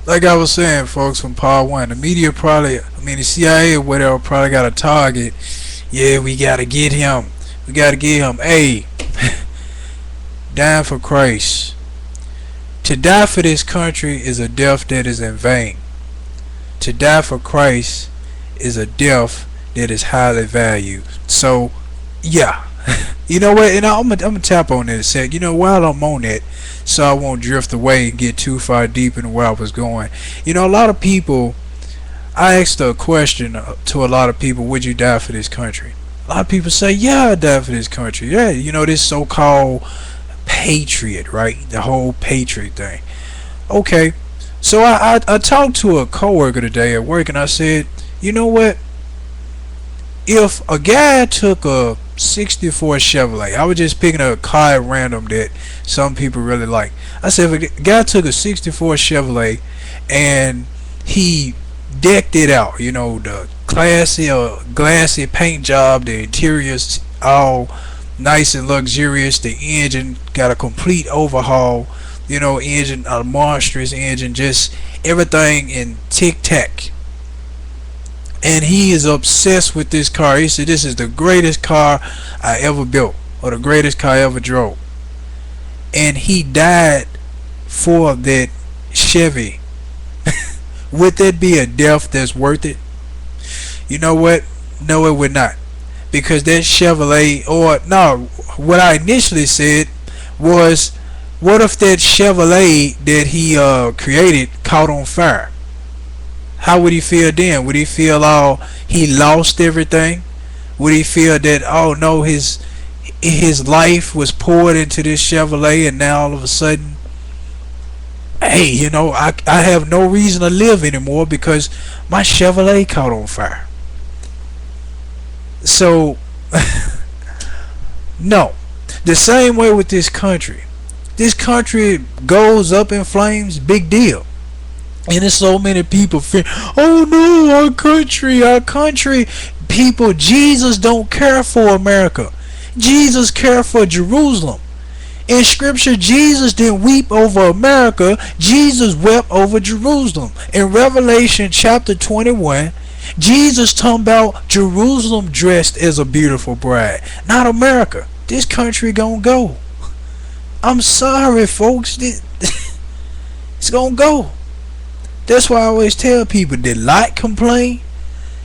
like I was saying, folks, from part one, the media probably, I mean, the CIA or whatever probably got a target. Yeah, we gotta get him. We gotta get him. Hey, dying for Christ. To die for this country is a death that is in vain. To die for Christ is a death that is highly valued. So, yeah. You know what? And I'm gonna tap on that in a sec. You know, while I'm on that, so I won't drift away and get too far deep into where I was going. You know, a lot of people, I asked a question to a lot of people, would you die for this country? A lot of people say, yeah, I die for this country. Yeah, you know, this so-called patriot, right? The whole patriot thing. Okay, so I talked to a coworker today at work, and I said, you know what? If a guy took a 64 Chevrolet, I was just picking a car at random that some people really like. I said, if a guy took a 64 Chevrolet and he decked it out, you know, the classy or glassy paint job, the interior's all nice and luxurious, the engine got a complete overhaul, you know, engine, a monstrous engine, just everything in tic tac, and he is obsessed with this car. He said, this is the greatest car I ever built, or the greatest car I ever drove. And he died for that Chevy. Would that be a death that's worth it? You know what? No, it would not. Because that Chevrolet, or no, what I initially said was, what if that Chevrolet that he created caught on fire? How would he feel then? Would he feel he lost everything? Would he feel that, oh no, his life was poured into this Chevrolet, and now all of a sudden, hey, you know, I have no reason to live anymore because my Chevrolet caught on fire. So no. The same way with this country. This country goes up in flames, big deal. And there's so many people fear, oh no, our country. People, Jesus don't care for America. Jesus cared for Jerusalem. In scripture, Jesus didn't weep over America. Jesus wept over Jerusalem. In Revelation chapter 21, Jesus talking about Jerusalem dressed as a beautiful bride, not America. This country gonna go. I'm sorry, folks. It's gonna go. That's why I always tell people, did Lot complain?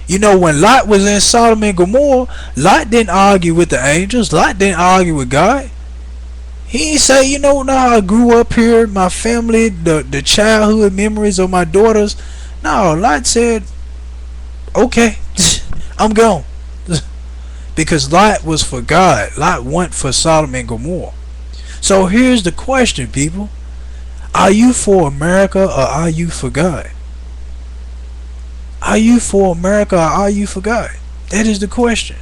You know, when Lot was in Sodom and Gomorrah, Lot didn't argue with the angels. Lot didn't argue with God. He didn't say, you know, now I grew up here, my family, the childhood memories of my daughters. No, Lot said, okay, I'm gone. Because Lot was for God. Lot went for Sodom and Gomorrah. So here's the question, people. Are you for America or are you for God? Are you for America or are you for God? That is the question.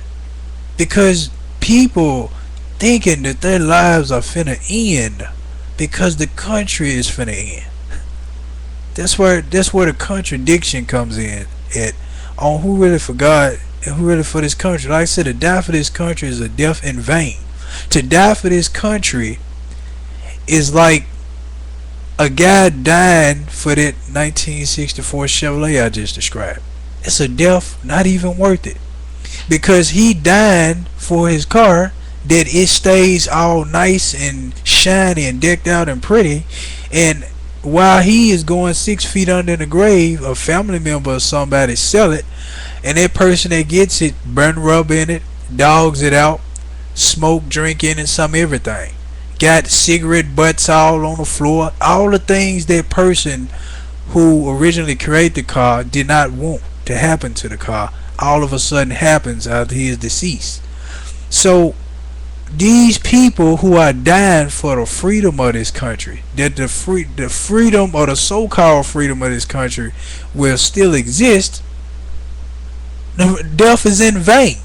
Because people thinking that their lives are finna end because the country is finna end. That's where the contradiction comes in at on who really for God and who really for this country. Like I said, to die for this country is a death in vain. To die for this country is like a guy dying for that 1964 Chevrolet I just described. It's a death not even worth it. Because he died for his car, that it stays all nice and shiny and decked out and pretty, and while he is going 6 feet under the grave, a family member or somebody sell it, and that person that gets it burn rubber in it, dogs it out, smoke, drink in it, some everything. Got cigarette butts all on the floor. All the things that person who originally created the car did not want to happen to the car, all of a sudden happens after he is deceased. So these people who are dying for the freedom of this country, that the freedom or the so-called freedom of this country will still exist, death is in vain.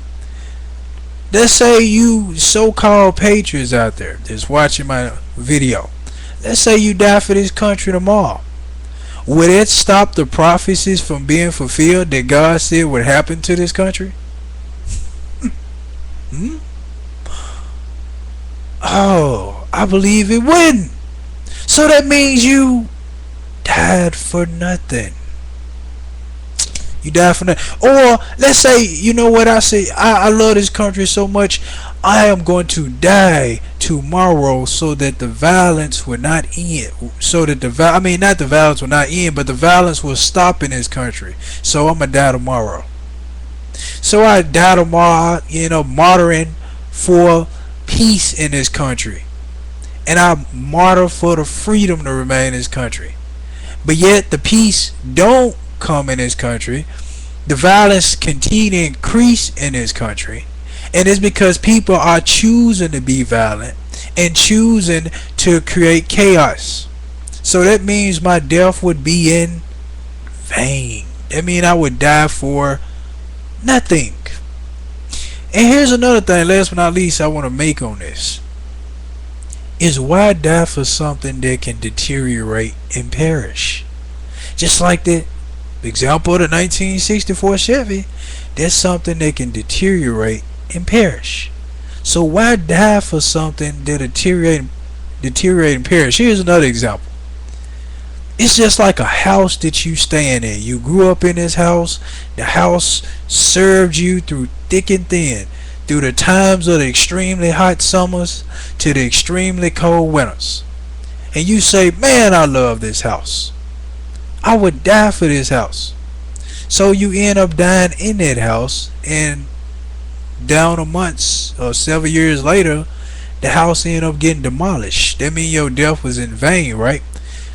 Let's say you so-called patriots out there that's watching my video. Let's say you die for this country tomorrow. Would it stop the prophecies from being fulfilled that God said would happen to this country? Hmm? Oh, I believe it wouldn't. So that means you died for nothing. You die for nothing. Or let's say, you know what I say? I love this country so much. I am going to die tomorrow so that the violence will not end. So that I mean, not the violence will not end, but the violence will stop in this country. So I'm gonna die tomorrow. So I die tomorrow, martyring for peace in this country, and I martyr for the freedom to remain in this country. But yet the peace don't come in this country. The violence continue to increase in this country, and it's because people are choosing to be violent and choosing to create chaos. So that means my death would be in vain. That means I would die for nothing. And here's another thing, last but not least, I want to make on this. Is why die for something that can deteriorate and perish? Just like the example of the 1964 Chevy, that's something that can deteriorate and perish. So why die for something that deteriorate and perish? Here's another example. It's just like a house that you staying in. You grew up in this house. The house served you through thick and thin, through the times of the extremely hot summers to the extremely cold winters. And you say, man, I love this house. I would die for this house. So you end up dying in that house, and down a months or several years later, the house ended up getting demolished. That means your death was in vain, right?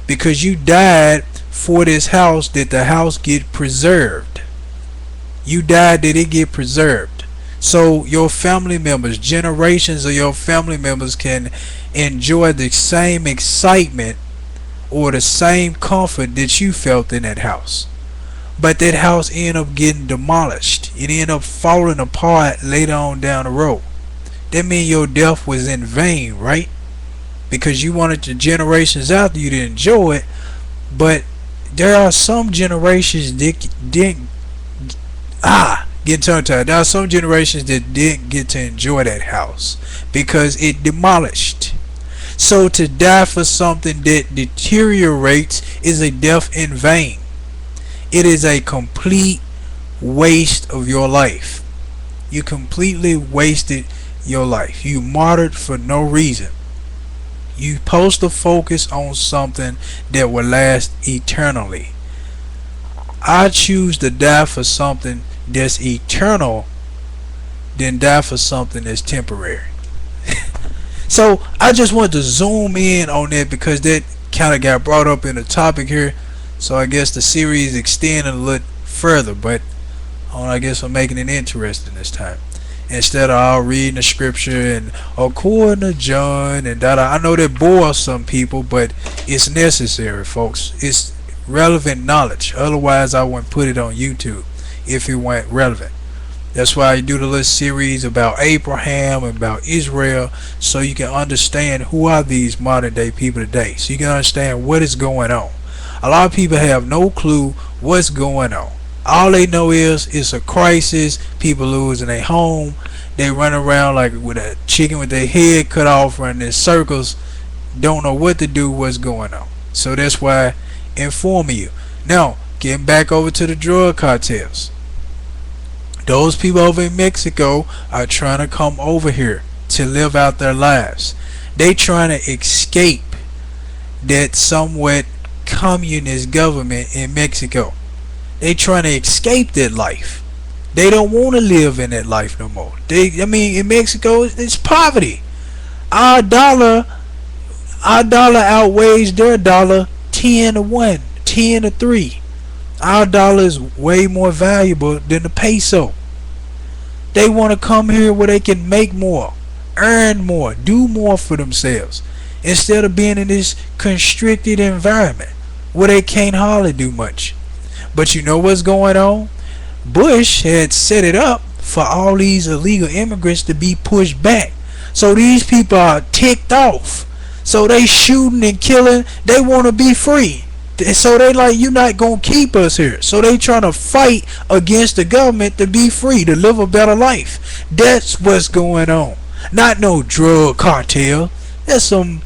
Because you died for this house, that the house get preserved. You died that it get preserved. So your family members, generations of your family members can enjoy the same excitement or the same comfort that you felt in that house. But that house ended up getting demolished. It ended up falling apart later on down the road. That means your death was in vain, right? Because you wanted your generations after you to enjoy it, but there are some generations that didn't get tongue tied. There are some generations that didn't get to enjoy that house because it demolished. So to die for something that deteriorates is a death in vain. It is a complete waste of your life. You completely wasted your life. You martyred for no reason. You supposed to focus on something that will last eternally. I choose to die for something that's eternal than die for something that's temporary. So I just want to zoom in on that because that kind of got brought up in the topic here. So I guess the series extended a little further, but I guess I'm making it interesting this time. Instead of all reading the scripture and according to John and that, I know that bores some people, but it's necessary, folks. It's relevant knowledge. Otherwise, I wouldn't put it on YouTube if it weren't relevant. That's why I do the little series about Abraham and about Israel, so you can understand who are these modern day people today. So you can understand what is going on. A lot of people have no clue what's going on. All they know is it's a crisis. People losing their home. They run around like with a chicken with their head cut off, running in circles. Don't know what to do, what's going on. So that's why informing you. Now, getting back over to the drug cartels. Those people over in Mexico are trying to come over here to live out their lives. They trying to escape that somewhat communist government in Mexico. They trying to escape that life. They don't want to live in that life no more. In Mexico, it's poverty. Our dollar outweighs their dollar 10 to 1, 10 to 3. Our dollar is way more valuable than the peso. They want to come here where they can make more, earn more, do more for themselves, instead of being in this constricted environment where they can't hardly do much. But you know what's going on? Bush had set it up for all these illegal immigrants to be pushed back. So these people are ticked off. So they shooting and killing. They want to be free. So they like, you're not going to keep us here. So they trying to fight against the government to be free, to live a better life. That's what's going on. Not no drug cartel. That's some